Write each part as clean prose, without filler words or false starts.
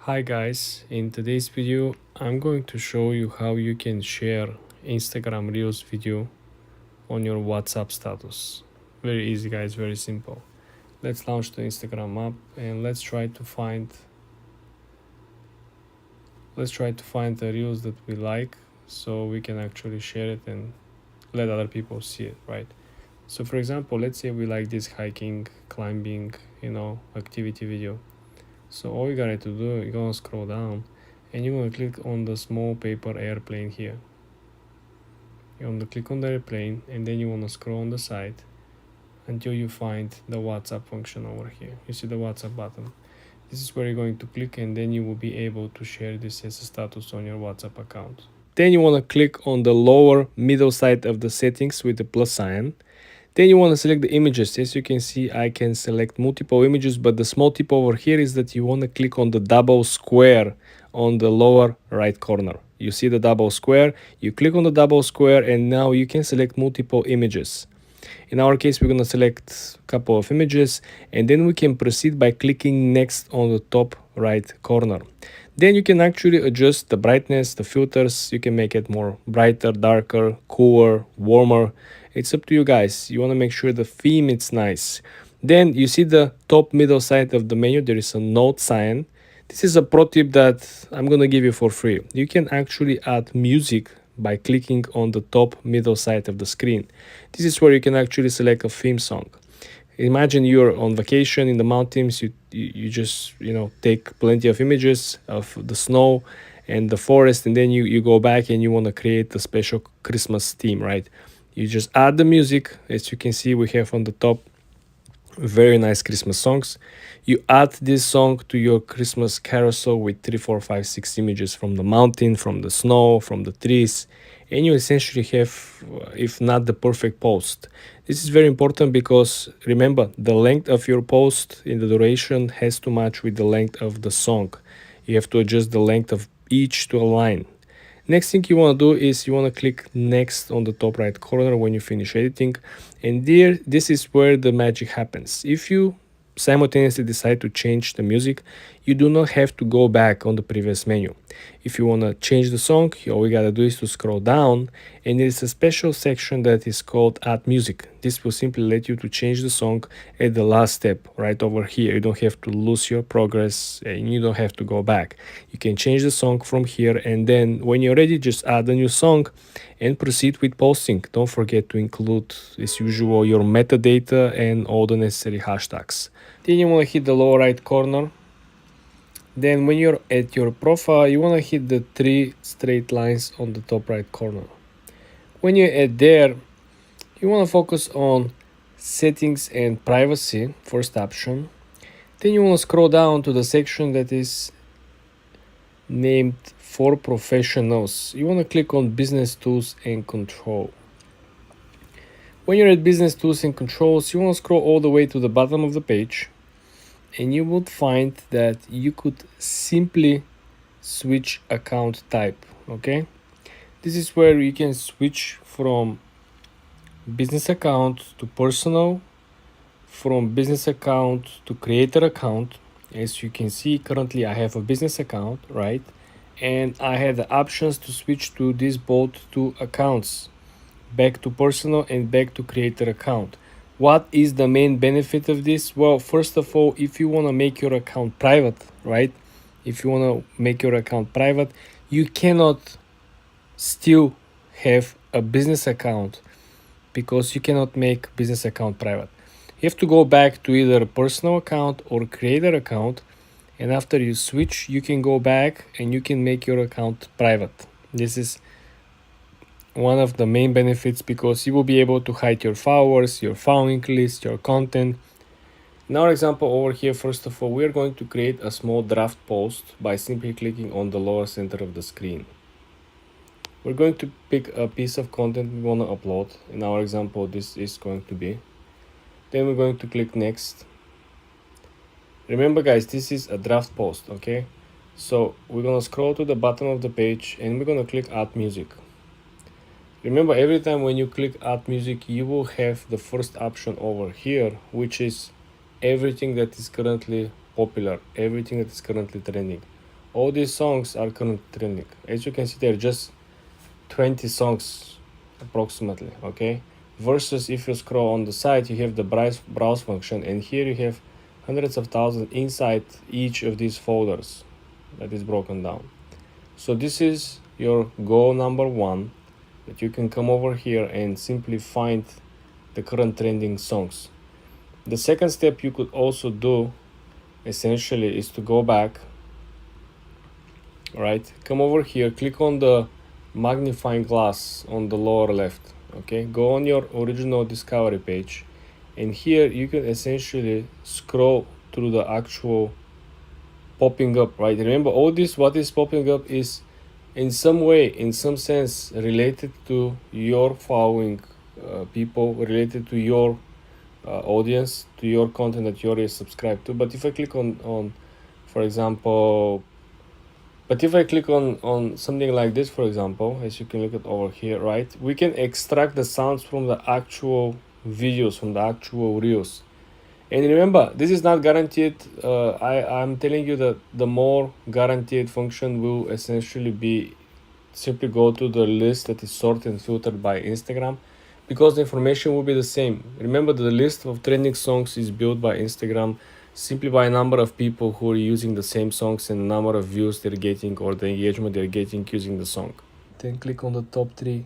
Hi guys, in today's video I'm going to show you how you can share Instagram Reels video on your WhatsApp status. Very easy guys, very simple. Let's launch the Instagram app and let's try to find the Reels that we like so we can actually share it and let other people see it, right? So for example, let's say we like this hiking, climbing, activity video. So all you gotta to do, you're gonna scroll down and you're gonna click on the small paper airplane here. You're gonna click on the airplane and then you wanna scroll on the side until you find the WhatsApp function over here. You see the WhatsApp button. This is where you're going to click and then you will be able to share this as a status on your WhatsApp account. Then you wanna click on the lower middle side of the settings with the plus sign. Then you want to select the images. As you can see, I can select multiple images, but the small tip over here is that you want to click on the double square on the lower right corner. You see the double square, you click on the double square and now you can select multiple images. In our case, we're going to select a couple of images and then we can proceed by clicking next on the top right corner. Then you can actually adjust the brightness, the filters. You can make it more brighter, darker, cooler, warmer. It's up to you guys. You want to make sure the theme is nice. Then you see the top middle side of the menu. There is a note sign. This is a pro tip that I'm going to give you for free. You can actually add music by clicking on the top middle side of the screen. This is where you can actually select a theme song. Imagine you're on vacation in the mountains, you just take plenty of images of the snow and the forest, and then you go back and you want to create a special Christmas theme, right? You just add the music. As you can see, we have on the top very nice Christmas songs. You add this song to your Christmas carousel with 3, 4, 5, 6 images from the mountain, from the snow, from the trees, and you essentially have, if not the perfect post. This is very important because remember, the length of your post in the duration has to match with the length of the song. You have to adjust the length of each to align. Next thing you want to do is you want to click next on the top right corner when you finish editing, and this is where the magic happens. If you simultaneously decide to change the music, you do not have to go back on the previous menu. If you want to change the song, all you gotta do is to scroll down and there's a special section that is called Add Music. This will simply let you to change the song at the last step right over here. You don't have to lose your progress and you don't have to go back. You can change the song from here, and then when you're ready, just add a new song and proceed with posting. Don't forget to include, as usual, your metadata and all the necessary hashtags. Then you want to hit the lower right corner. Then when you're at your profile, you want to hit the 3 straight lines on the top right corner. When you're at there, you want to focus on settings and privacy, first option. Then you want to scroll down to the section that is named for professionals. You want to click on business tools and control. When you're at business tools and controls, you want to scroll all the way to the bottom of the page and you would find that you could simply switch account type. Okay, this is where you can switch from business account to personal, from business account to creator account. As you can see, currently I have a business account, right? And I had the options to switch to these both two accounts, back to personal and back to creator account. What is the main benefit of this? Well, first of all, if you want to make your account private, right? If you want to make your account private, you cannot still have a business account because you cannot make business account private. You have to go back to either a personal account or creator account, and after you switch, you can go back and you can make your account private. This is one of the main benefits because you will be able to hide your followers, your following list, your content. In our example over here, first of all, we are going to create a small draft post by simply clicking on the lower center of the screen. We're going to pick a piece of content we want to upload. In our example, this is going to be. Then we're going to click next. Remember guys, this is a draft post, okay? So we're going to scroll to the bottom of the page and we're going to click Add Music. Remember, every time when you click Add Music, you will have the first option over here, which is everything that is currently popular, everything that is currently trending. all these songs are currently trending. As you can see, there are just 20 songs approximately, okay? Versus if you scroll on the side, you have the browse function, and here you have hundreds of thousands inside each of these folders that is broken down. So this is your goal number one, that you can come over here and simply find the current trending songs. The second step you could also do essentially is to go back, right? Come over here, click on the magnifying glass on the lower left, okay? Go on your original discovery page, and here you can essentially scroll through the actual popping up, right? Remember, all this, what is popping up is in some way, in some sense, related to your following people, related to your audience, to your content that you already subscribed to. But if I click on for example, but if I click on something like this, for example, as you can look at over here, right, we can extract the sounds from the actual videos, from the actual reels. And remember, this is not guaranteed. I'm telling you that the more guaranteed function will essentially be simply go to the list that is sorted and filtered by Instagram, because the information will be the same. Remember, the list of trending songs is built by Instagram simply by a number of people who are using the same songs and the number of views they're getting or the engagement they're getting using the song. Then click on the top three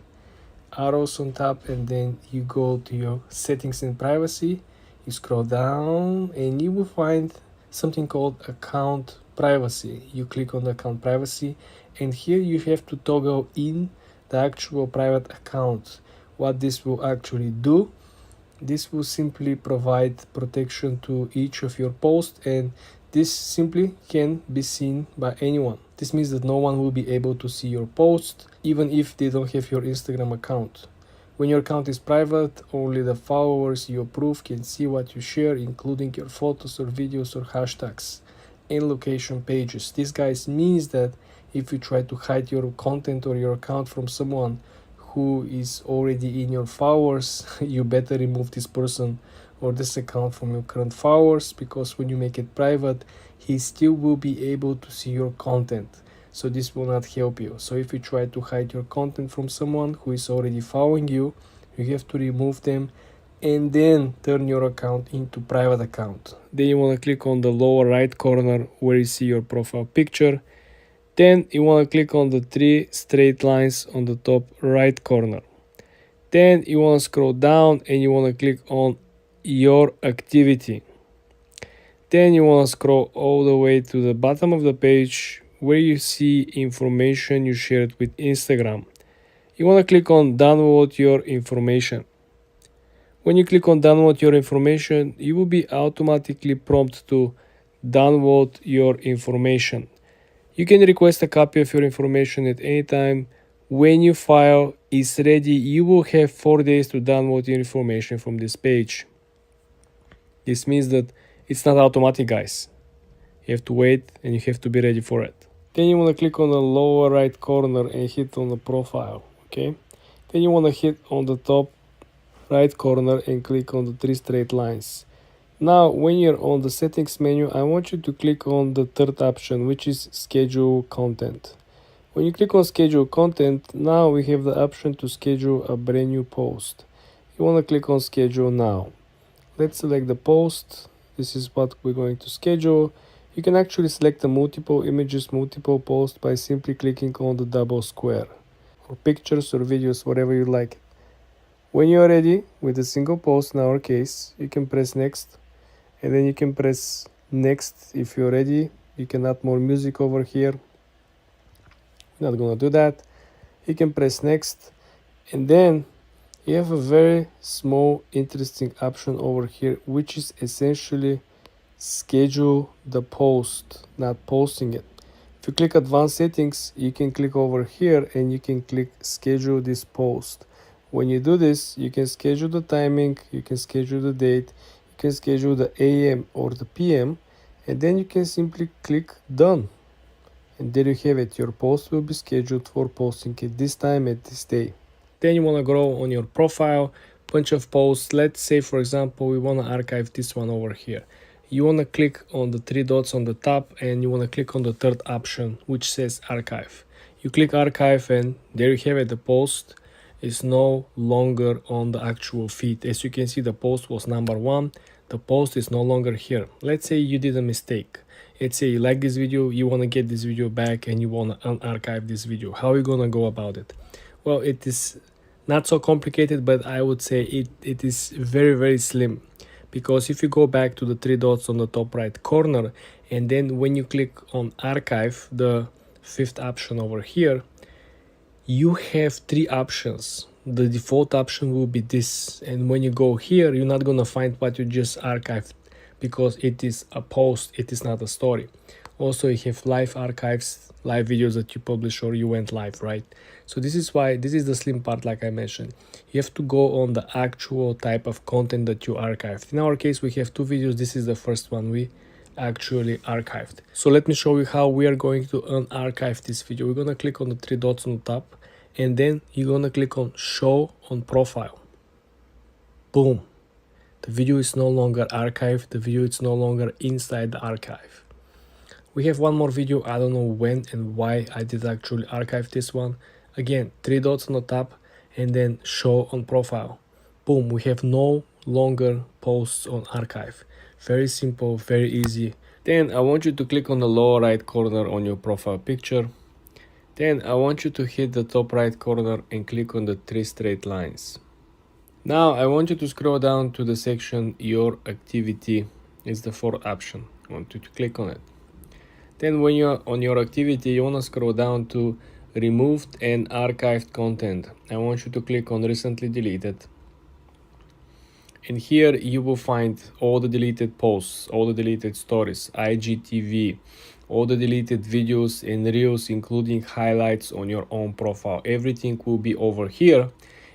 arrows on top, and then you go to your settings and privacy. You scroll down and you will find something called account privacy. You click on the account privacy, and here you have to toggle in the actual private account. What this will actually do, this will simply provide protection to each of your posts, and this simply can be seen by anyone. This means that no one will be able to see your post, even if they don't have your Instagram account. When your account is private, only the followers you approve can see what you share, including your photos or videos or hashtags and location pages. This, guys, means that if you try to hide your content or your account from someone who is already in your followers, you better remove this person or this account from your current followers, because when you make it private, he still will be able to see your content. So this will not help you. So if you try to hide your content from someone who is already following you, you have to remove them and then turn your account into private account. Then you want to click on the lower right corner where you see your profile picture. Then you want to click on the three straight lines on the top right corner. Then you want to scroll down and you want to click on your activity. Then you want to scroll all the way to the bottom of the page where you see information you shared with Instagram. You want to click on download your information. When you click on download your information, you will be automatically prompted to download your information. You can request a copy of your information at any time. When your file is ready, you will have 4 days to download your information from this page. This means that it's not automatic, guys. You have to wait and you have to be ready for it. Then you want to click on the lower right corner and hit on the profile, okay? Then you want to hit on the top right corner and click on the three straight lines. Now, when you're on the settings menu, I want you to click on the third option, which is schedule content. When you click on schedule content, now we have the option to schedule a brand new post. You want to click on schedule now. Let's select the post. This is what we're going to schedule. You can actually select the multiple images, multiple posts by simply clicking on the double square, or pictures or videos, whatever you like. When you're ready with a single post, in our case, you can press next, and then you can press next if you're ready. You can add more music over here. We're not gonna do that. You can press next, and then you have a very small interesting option over here, which is essentially schedule the post, not posting it. If you click advanced settings, you can click over here and you can click schedule this post. When you do this, you can schedule the timing, you can schedule the date, you can schedule the AM or the PM, and then you can simply click done. And there you have it. Your post will be scheduled for posting at this time, at this day. Then you want to grow on your profile, bunch of posts. Let's say, for example, we want to archive this one over here. you want to click on the three dots on the top and you want to click on the third option which says archive. You click archive and there you have it. The post is no longer on the actual feed. As you can see, the post was number one. The post is no longer here. Let's say you did a mistake. Let's say you like this video, you want to get this video back and you want to unarchive this video. How are you going to go about it? Well, it is not so complicated, but I would say it is very slim, because if you go back to the three dots on the top right corner and then when you click on archive, the fifth option over here, you have three options. The default option will be this, and when you go here you're not gonna find what you just archived because it is a post, it is not a story. Also, you have live archives, live videos that you publish or you went live, right? So this is why this is the slim part. Like I mentioned, you have to go on the actual type of content that you archived. In our case, we have two videos. This is the first one we actually archived. So let me show you how we are going to unarchive this video. We're gonna click on the three dots on the top and then you're gonna click on show on profile. Boom, the video is no longer archived. The video is no longer inside the archive. We have one more video. I don't know when and why I did actually archive this one. Again, three dots on the top and then show on profile. Boom, we have no longer posts on archive. Very simple, very easy. Then I want you to click on the lower right corner on your profile picture. Then I want you to hit the top right corner and click on the three straight lines. Now I want you to scroll down to the section your activity. Is the fourth option. I want you to click on it. Then when you're on your activity, you want to scroll down to removed and archived content. I want you to click on recently deleted. And here you will find all the deleted posts, all the deleted stories, IGTV, all the deleted videos and reels, including highlights on your own profile. Everything will be over here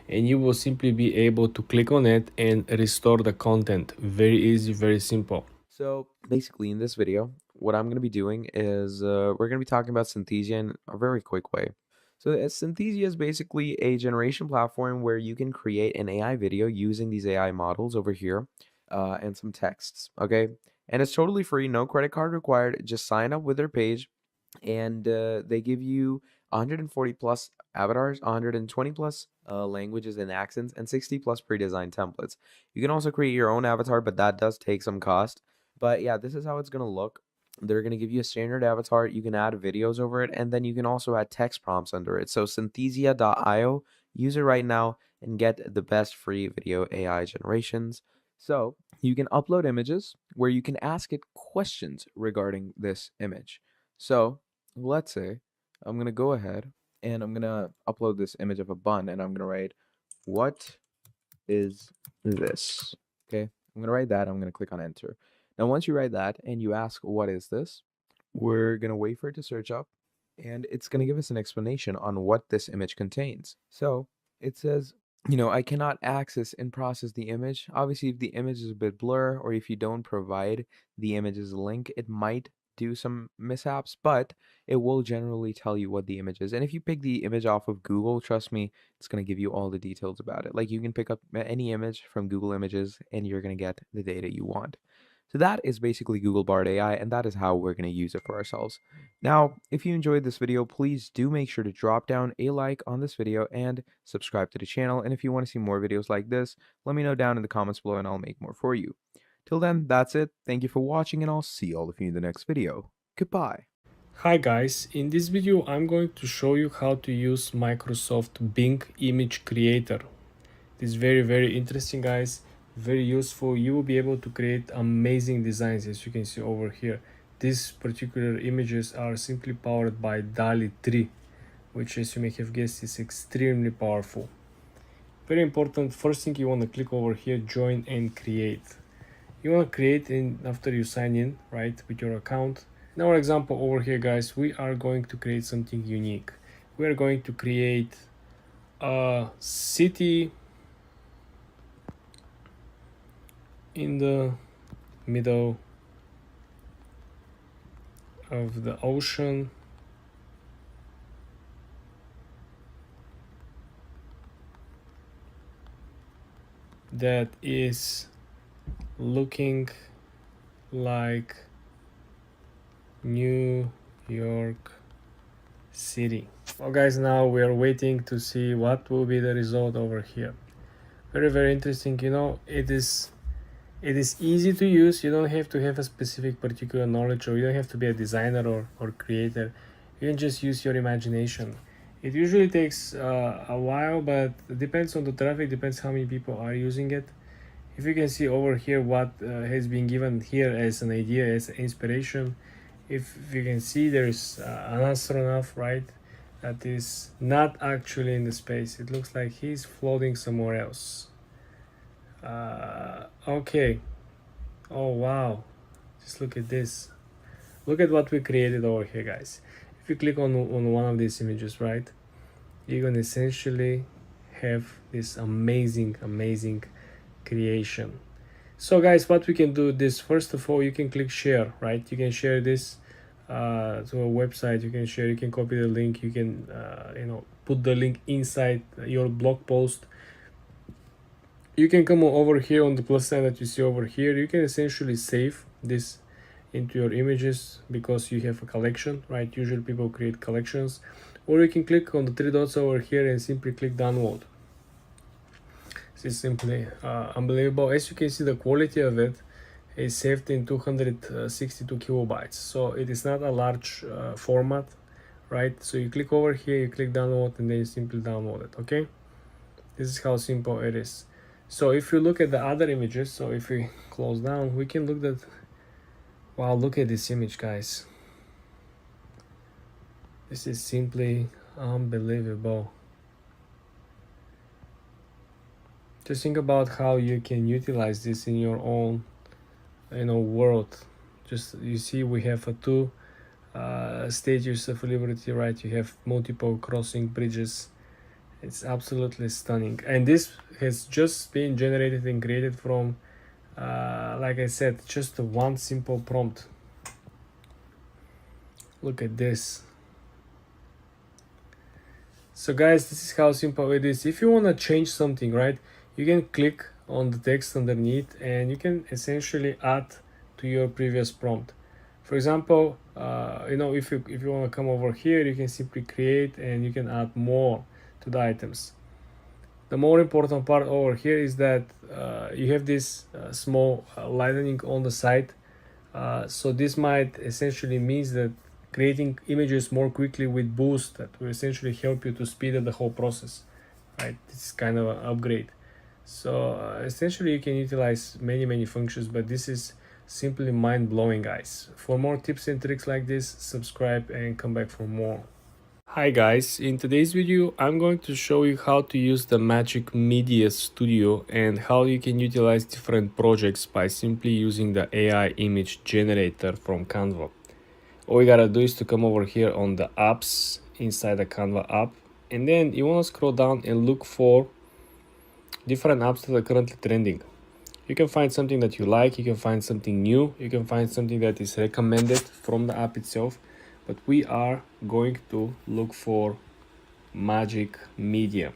and you will simply be able to click on it and restore the content. Very easy, very simple. So basically in this video, what I'm going to be doing is we're going to be talking about Synthesia in a very quick way. So Synthesia is basically a generation platform where you can create an AI video using these AI models over here and some texts, okay? And it's totally free, no credit card required. Just sign up with their page and they give you 140 plus avatars, 120 plus languages and accents, and 60 plus pre-designed templates. You can also create your own avatar, but that does take some cost. But yeah, this is how it's going to look. They're going to give you a standard avatar. You can add videos over it, and then you can also add text prompts under it. So synthesia.io, use it right now and get the best free video AI generations. So you can upload images where you can ask it questions regarding this image. So let's say I'm going to go ahead and I'm going to upload this image of a bun and I'm going to write, what is this? Okay, I'm going to write that. I'm going to click on enter. Now, once you write that and you ask, what is this? We're going to wait for it to search up and it's going to give us an explanation on what this image contains. So it says, I cannot access and process the image. Obviously, if the image is a bit blur or if you don't provide the image's link, it might do some mishaps, but it will generally tell you what the image is. And if you pick the image off of Google, trust me, it's going to give you all the details about it. Like you can pick up any image from Google Images and you're going to get the data you want. So that is basically Google Bard AI, and that is how we're going to use it for ourselves. Now, if you enjoyed this video, please do make sure to drop down a like on this video and subscribe to the channel. And if you want to see more videos like this, let me know down in the comments below and I'll make more for you. Till then, that's it. Thank you for watching and I'll see all of you in the next video. Goodbye. Hi guys, in this video I'm going to show you how to use Microsoft Bing Image Creator. This is very interesting, guys, very useful. You will be able to create amazing designs, as you can see over here. These particular images are simply powered by Dalio 3, which, as you may have guessed, is extremely powerful. Very important, first thing you want to click over here, join and create. You want to create after you sign in, right, with your account. In our example over here, guys, we are going to create something unique. We are going to create a city in the middle of the ocean, that is looking like New York City. Well guys, now we are waiting to see what will be the result over here. Very interesting. It is easy to use. You don't have to have a specific particular knowledge, or you don't have to be a designer or creator. You can just use your imagination. It usually takes a while, but it depends on the traffic, depends how many people are using it. If you can see over here what has been given here as an idea, as inspiration, if you can see there's an astronaut, right, that is not actually in the space. It looks like he's floating somewhere else. Okay. Oh wow, just look at this. Look at what we created over here, guys. If you click on one of these images, right, you're gonna essentially have this amazing creation. So guys, what we can do this, first of all, you can click share, right? You can share this to a website. You can share, you can copy the link, you can put the link inside your blog post. You can come over here on the plus sign that you see over here. You can essentially save this into your images because you have a collection, right? Usually people create collections. Or you can click on the three dots over here and simply click download. This is simply unbelievable. As you can see, the quality of it is saved in 262 kilobytes. So it is not a large format, right? So you click over here, you click download, and then you simply download it, okay? This is how simple it is. So if you look at the other images, so if we close down, we can look at, wow, look at this image, guys. This is simply unbelievable. Just think about how you can utilize this in your own world. Just, you see, we have two statues of liberty, right? You have multiple crossing bridges. It's absolutely stunning, and this has just been generated and created from like I said, just one simple prompt. Look at this. So guys, this is how simple it is. If you want to change something, right, you can click on the text underneath and you can essentially add to your previous prompt. For example, if you want to come over here, you can simply create and you can add more to the items. The more important part over here is that you have this small lightning on the side. So this might essentially means that creating images more quickly with boost, that will essentially help you to speed up the whole process, right? This is kind of an upgrade. So essentially you can utilize many functions, but this is simply mind-blowing, guys. For more tips and tricks like this, subscribe and come back for more. Hi guys, in today's video I'm going to show you how to use the Magic Media Studio and how you can utilize different projects by simply using the AI image generator from Canva. All you gotta do is to come over here on the apps inside the Canva app, and then you want to scroll down and look for different apps that are currently trending. You can find something that you like, you can find something new, you can find something that is recommended from the app itself. But we are going to look for Magic Media.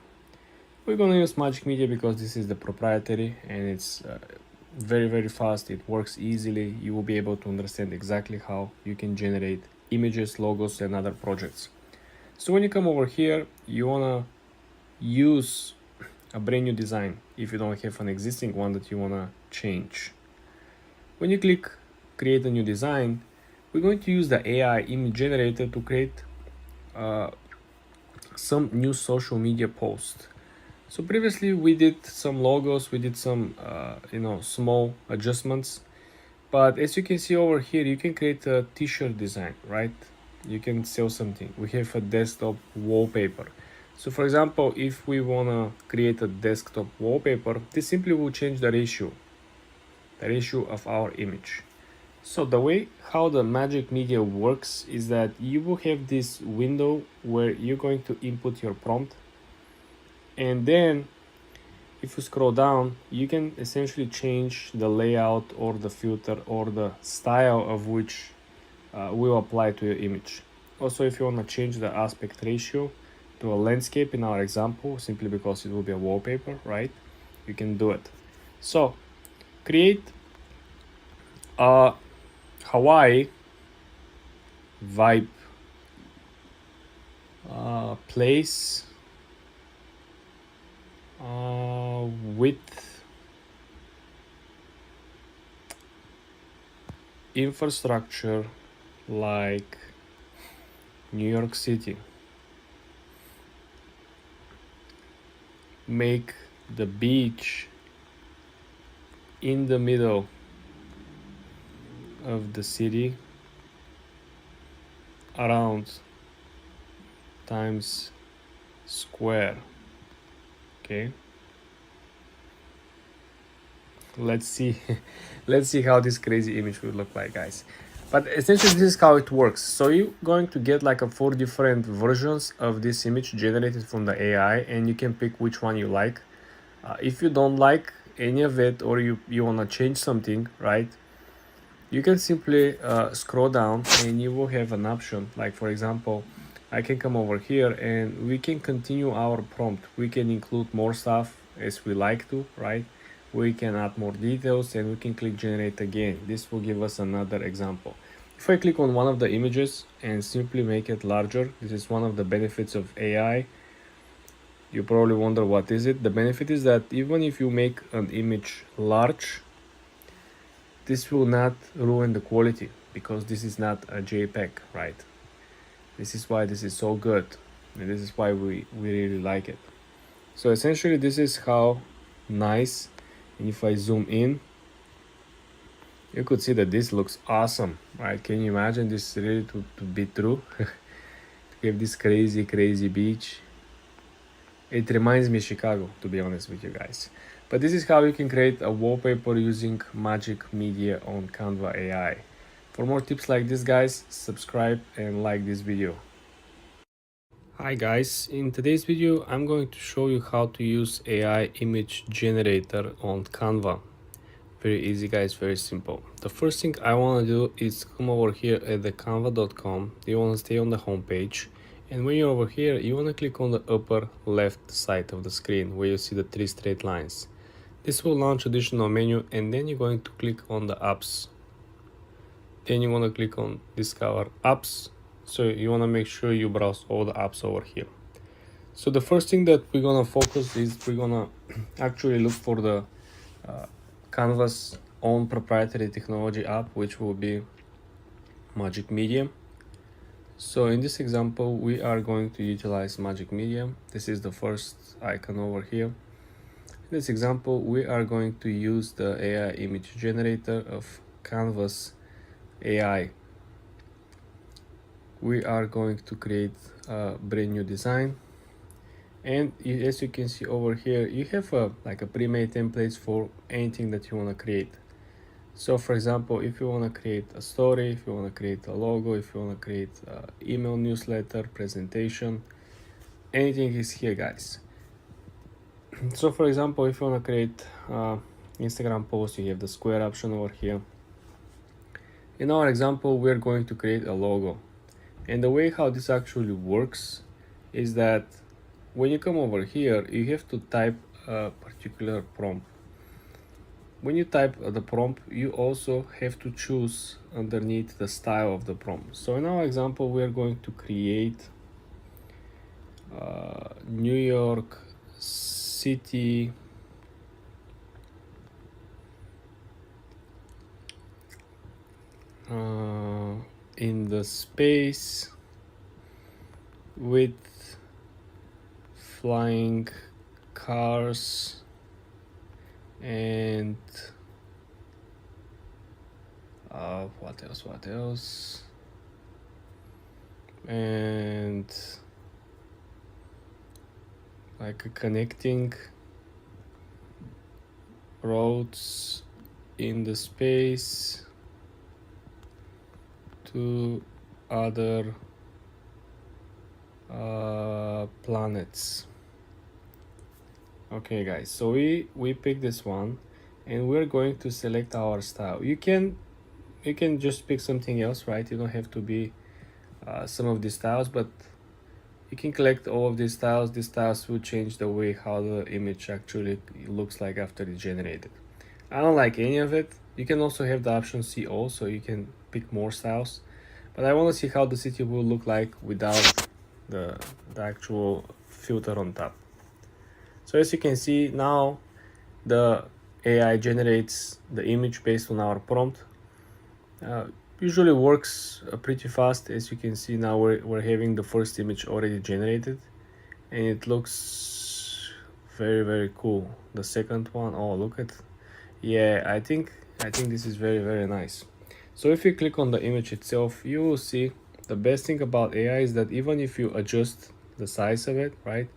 We're going to use Magic Media because this is the proprietary and it's very fast. It works easily. You will be able to understand exactly how you can generate images, logos, and other projects. So when you come over here, you want to use a brand new design if you don't have an existing one that you want to change. When you click create a new design, we're going to use the AI image generator to create some new social media posts. So previously we did some logos, we did some small adjustments, but as you can see over here, you can create a t-shirt design, right? You can sell something. We have a desktop wallpaper. So for example, if we want to create a desktop wallpaper, this simply will change the ratio of our image. So the way how the Magic Media works is that you will have this window where you're going to input your prompt, and then if you scroll down, you can essentially change the layout or the filter or the style of which will apply to your image. Also, if you want to change the aspect ratio to a landscape in our example, simply because it will be a wallpaper, right, you can do it. So create a Hawaii vibe, place, with infrastructure like New York City. Make the beach in the middle of the city around Times Square. Okay, let's see let's see how this crazy image will look like, guys. But essentially this is how it works. So you're going to get like 4 different versions of this image generated from the AI, and you can pick which one you like. If you don't like any of it, or you want to change something, right, you can simply scroll down and you will have an option. Like, for example, I can come over here and we can continue our prompt. We can include more stuff as we like to, right? We can add more details, and we can click generate again. This will give us another example. If I click on one of the images and simply make it larger, this is one of the benefits of AI. You probably wonder what is it. The benefit is that even if you make an image large, this will not ruin the quality, because this is not a JPEG, right? This is why this is so good, and this is why we really like it. So essentially this is how nice. And if I zoom in, you could see that this looks awesome, right? Can you imagine this really to be true? We have this crazy beach. It reminds me of Chicago, to be honest with you guys. But this is how you can create a wallpaper using Magic Media on Canva AI. For more tips like this, guys, subscribe and like this video. Hi guys, in today's video I'm going to show you how to use AI image generator on Canva. Very easy, guys, very simple. The first thing I want to do is come over here at the canva.com. You want to stay on the home page, and when you're over here you want to click on the upper left side of the screen where you see the 3 straight lines. This will launch additional menu, and then you're going to click on the apps. Then you want to click on discover apps. So you want to make sure you browse all the apps over here. So the first thing that we're going to focus is we're going to actually look for the Canva's own proprietary technology app, which will be Magic Media. So in this example we are going to utilize Magic Media. This is the first icon over here. In this example we are going to use the AI image generator of Canva's AI. We are going to create a brand new design, and as you can see over here you have a pre-made templates for anything that you want to create. So for example, if you want to create a story, if you want to create a logo, if you want to create an email newsletter, presentation, anything is here, guys. So for example, if you want to create Instagram post, you have the square option over here. In our example we're going to create a logo, and the way how this actually works is that when you come over here you have to type a particular prompt. When you type the prompt, you also have to choose underneath the style of the prompt. So in our example we are going to create New York City in the space with flying cars and what else, and connecting roads in the space to other planets. Okay guys, so we pick this one and we're going to select our style. You can just pick something else, right? You don't have to be some of these styles, but you can collect all of these styles. These styles will change the way how the image actually looks like after it's generated. I don't like any of it. You can also have the option see all, so you can pick more styles, but I want to see how the city will look like without the actual filter on top. So as you can see now, the AI generates the image based on our prompt. Usually works pretty fast. As you can see now, we're having the first image already generated, and it looks very cool. The second one, oh look at, yeah, I think this is very nice. So if you click on the image itself, you will see the best thing about AI is that even if you adjust the size of it, right,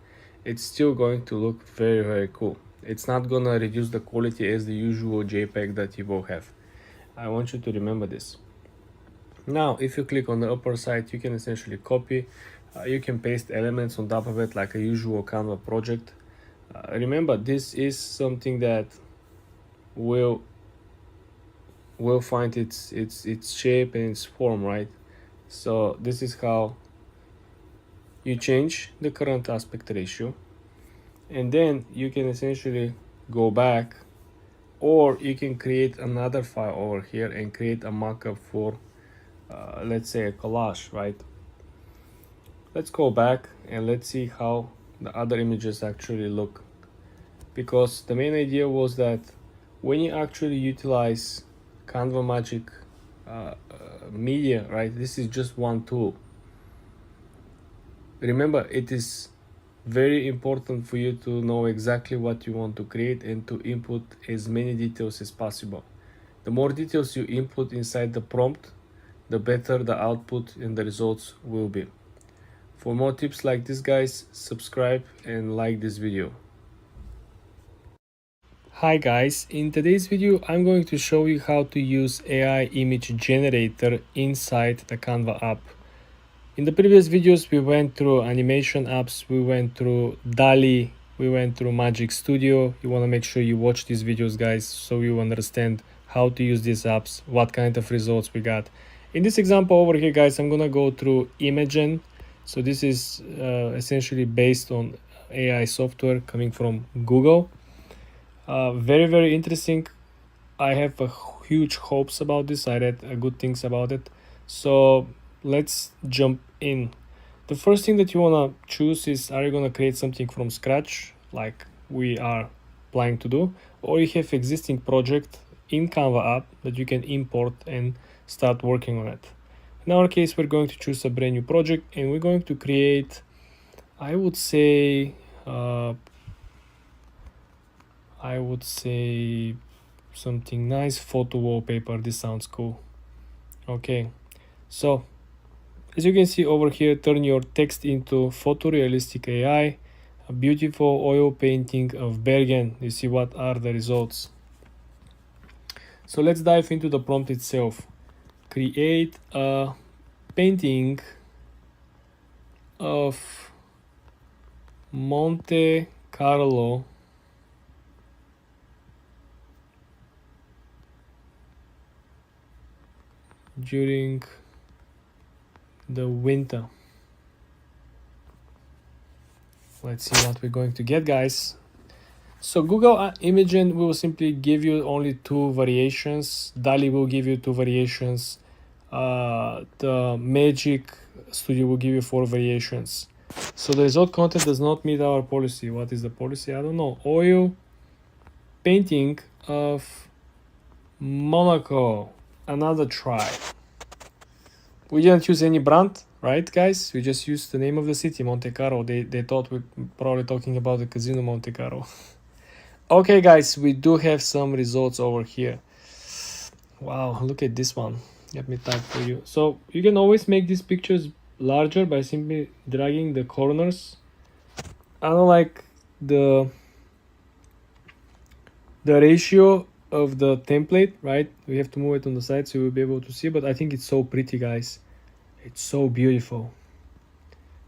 it's still going to look very cool. It's not gonna reduce the quality as the usual JPEG that you will have. I want you to remember this. Now if you click on the upper side, you can essentially copy, you can paste elements on top of it like a usual Canva project. Remember, this is something that will find its shape and its form, right? So this is how you change the current aspect ratio, and then you can essentially go back, or you can create another file over here and create a mockup for let's say a collage, right? Let's go back and let's see how the other images actually look, because the main idea was that when you actually utilize Canva Magic media, right, this is just one tool. Remember, it is very important for you to know exactly what you want to create and to input as many details as possible. The more details you input inside the prompt, the better the output and the results will be. For more tips like this, guys, subscribe and like this video. Hi guys, in today's video I'm going to show you how to use AI image generator inside the Canva app. In the previous videos we went through animation apps, we went through Dalio, we went through Magic Studio. You want to make sure you watch these videos, guys, so you understand how to use these apps, what kind of results we got. In this example over here, guys, I'm gonna go through Imagen. So this is essentially based on AI software coming from Google. Very interesting. I have a huge hopes about this. I read good things about it. So let's jump in. The first thing that you want to choose is, are you going to create something from scratch like we are planning to do, or you have existing project in Canva app that you can import and start working on it. In our case, we're going to choose a brand new project and we're going to create, I would say something nice photo wallpaper. This sounds cool. Okay, so as you can see over here, turn your text into photorealistic AI, a beautiful oil painting of Bergen. You see what are the results. So let's dive into the prompt itself. Create a painting of Monte Carlo during the winter. Let's see what we're going to get, guys. So Google Imagen will simply give you only two variations. Dalio will give you two variations. The Magic Studio will give you 4 variations. So the result content does not meet our policy. What is the policy? I don't know. Oil painting of Monaco. Another try. We didn't use any brand, right, guys? We just used the name of the city, Monte Carlo. They thought we're probably talking about the casino Monte Carlo. Okay, guys, we do have some results over here. Wow, look at this one. Let me type for you. So you can always make these pictures larger by simply dragging the corners. I don't like the ratio of the template, right? We have to move it on the side so you'll be able to see, but I think it's so pretty, guys. It's so beautiful.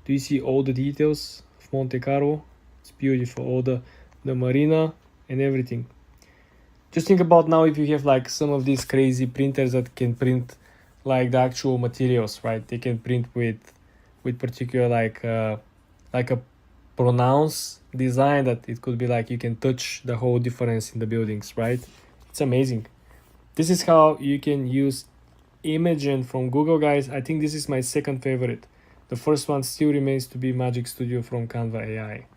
Do you see all the details of Monte Carlo? It's beautiful. All the marina and everything. Just think about now if you have like some of these crazy printers that can print like the actual materials, right? They can print with particular like a pronounced design that it could be like you can touch the whole difference in the buildings, right? It's amazing. This is how you can use Imagen from Google, guys, I think this is my second favorite. The first one still remains to be Magic Studio from Canva AI.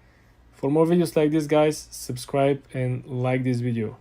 For more videos like this, guys, subscribe and like this video.